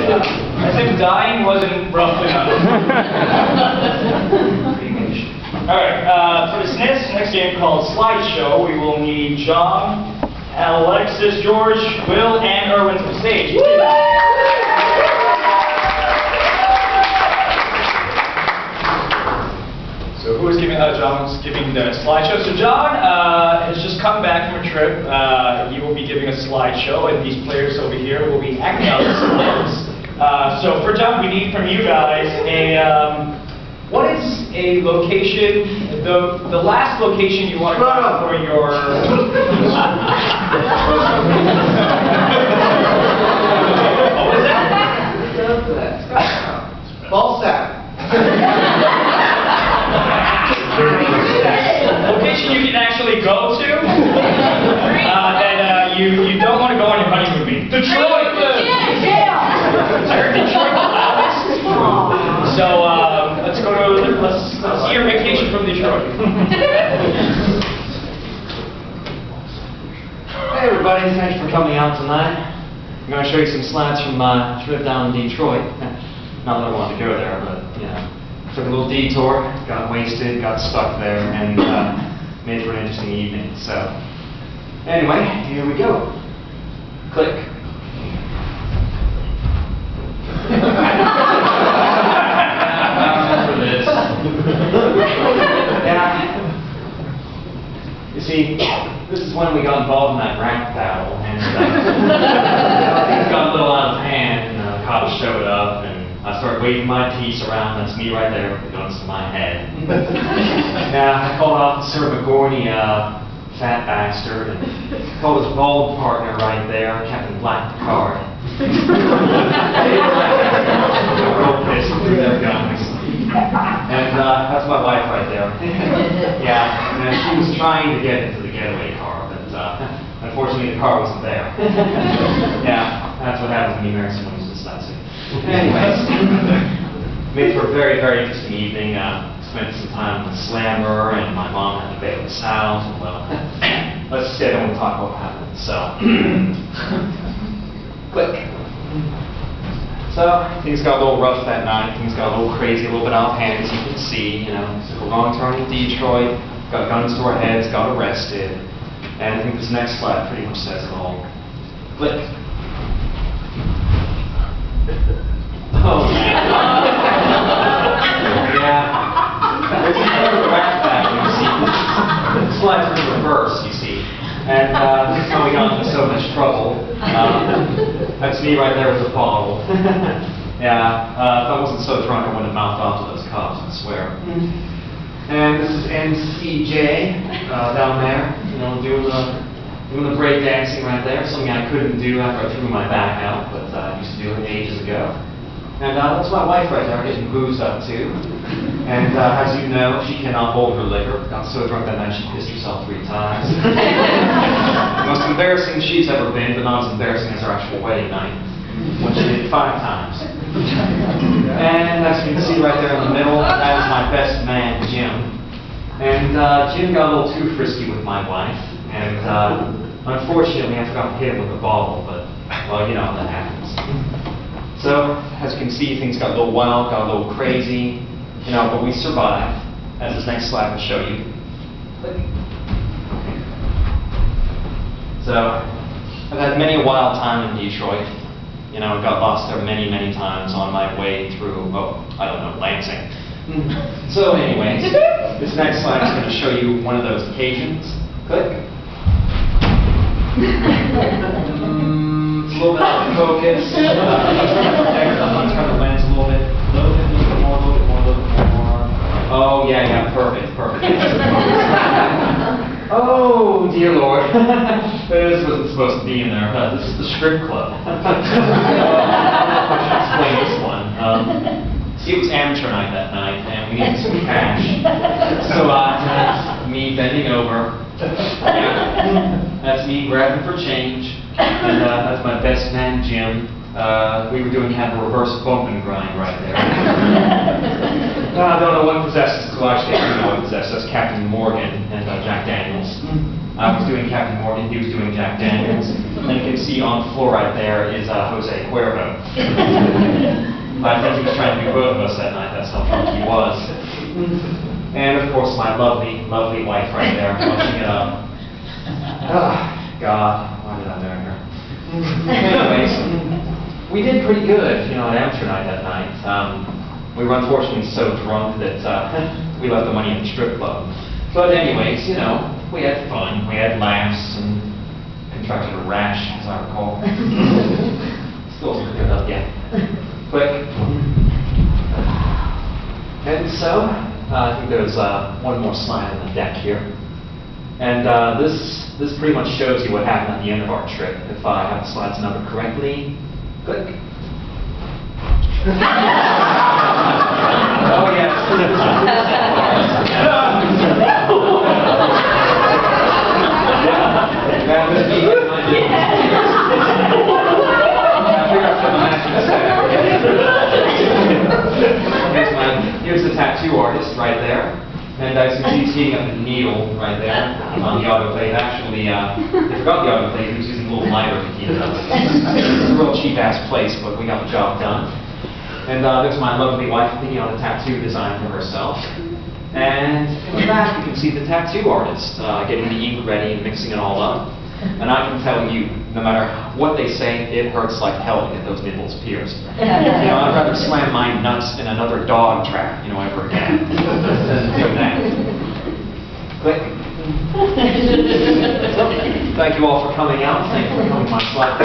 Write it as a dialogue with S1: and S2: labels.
S1: As if dying wasn't rough enough. Alright, for this next game called Slideshow, we will need John, Alexis, George, Will, and Erwin to the stage. So who is giving, John's giving the slideshow. So John has just come back from a trip. He will be giving a slideshow, and these players over here will be acting out the slides. So for John, we need from you guys what is a location, the last location you want to go for your... What was that?
S2: Ball sack.
S1: Location you can actually go to that you don't want to go on your honeymoon with me. Detroit! I heard Detroit the loudest. So let's go to, let's see your vacation from Detroit.
S3: Hey everybody, thanks for coming out tonight. I'm going to show you some slides from my trip down to Detroit. Not that I wanted to go there, but you know. Took a little detour, got wasted, got stuck there, and made for an interesting evening. So, anyway, here we go. Click. For this. Yeah. You see, this is when we got involved in that rap battle, and things got a little out of hand, and the cops showed up, and I started waving my piece around. That's me right there with the guns to my head. I called Officer McGorney fat bastard, and called his bald partner right there, Captain Black Picard. Real pissed through their guns. And that's my wife right there. Yeah, and she was trying to get into the getaway car, but unfortunately the car wasn't there. Yeah, that's what happens when you marry someone who's dyslexic. Anyways, made for a very, very interesting evening. Spent some time with Slammer, and my mom had to bail us out. Well, let's just say I don't want to talk about what happened. So, click. So, things got a little rough that night. Things got a little crazy, a little bit out of hand, as you can see. You know, took a wrong turn in Detroit, got guns to our heads, got arrested. And I think this next slide pretty much says it all. Click. Oh, man. Yeah. There's another rap battle, you see. The slides are in reverse, you see. And this is how we got into so much trouble. That's me right there with the bottle. Yeah, if I wasn't so drunk, I wouldn't have mouthed off to those cops, I swear. And this is MCJ down there, you know, doing the break dancing right there. Something I couldn't do after I threw my back out, but I used to do it ages ago. And that's my wife right there, getting boozed up too. And as you know, she cannot hold her liquor. Got so drunk that night she pissed herself 3 times. The most embarrassing she's ever been, but not as embarrassing as her actual wedding night, when she did it 5 times. And as you can see right there in the middle, that is my best man, Jim. And Jim got a little too frisky with my wife, and unfortunately I forgot to hit him with a bottle, but, well, you know, that happens. So, as you can see, things got a little wild, got a little crazy, you know, but we survived, as this next slide will show you. So, I've had many a wild time in Detroit. You know, I got lost there many, many times on my way through, oh, I don't know, Lansing. So anyways, this next slide is going to show you one of those occasions. Click. It's a little bit out of focus. I'm going to turn the lens a little bit. A little bit more, a little bit more, a little bit more. Oh, yeah, perfect. Oh, dear Lord. This wasn't supposed to be in there. This is the strip club. I should explain this one. See, it was amateur night that night, and we needed some cash. So that's me bending over. That's me grabbing for change. And that's my best man, Jim. We were doing kind of a reverse bump and grind right there. I don't know what possesses, well, actually I do know what possesses Captain Morgan and Jack Daniels. I was doing Captain Morgan, he was doing Jack Daniels. And you can see on the floor right there is Jose Cuervo. I think he was trying to do both of us that night. That's how drunk he was. And of course, my lovely, lovely wife right there, watching it up. Oh, God, why did I marry her? Anyways, we did pretty good, you know, at amateur night that night. We were unfortunately so drunk that we left the money at the strip club. But anyways, you know, we had fun, we had laughs, and contracted a rash, as I recall. Still isn't cleared up yet. Quick. And so, I think there's one more slide on the deck here. And this pretty much shows you what happened at the end of our trip. If I have the slides numbered correctly, click. Oh, yes. Here's the tattoo artist right there. And as you can see, he's heating up the needle right there on the autoclave. Actually, they forgot the autoclave. He was using a little lighter to heat it up. It's a real cheap-ass place, but we got the job done. And there's my lovely wife picking out a tattoo design for herself. And in the back, you can see the tattoo artist getting the ink ready and mixing it all up. And I can tell you, no matter what they say, it hurts like hell to get those nipples pierced. You know, I'd rather slam my nuts in another dog trap, you know, ever again, than do that. Click. So, thank you all for coming out. Thank you for coming to my slide.